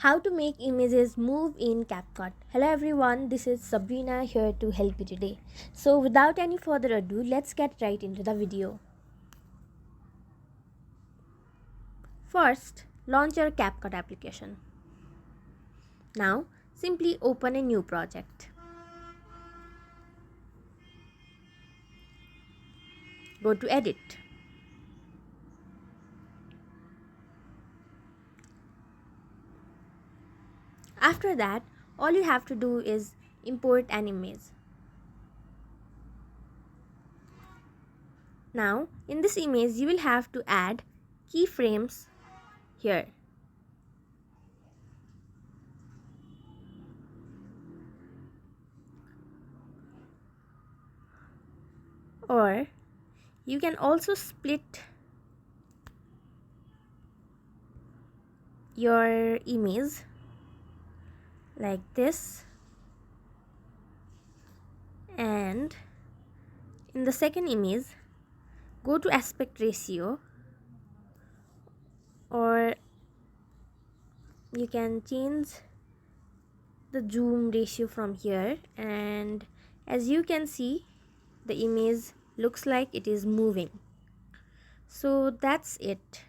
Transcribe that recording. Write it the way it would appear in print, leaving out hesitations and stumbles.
How to make images move in CapCut. Hello everyone, this is Sabrina here to help you today. So without any further ado, let's get right into the video. First, launch your CapCut application. Now, simply open a new project. Go to Edit. After that, all you have to do is import an image. Now, in this image, you will have to add keyframes here. Or you can also split your image like this, and in the second image go to aspect ratio, or you can change the zoom ratio from here, and as you can see the image looks like it is moving. So that's it.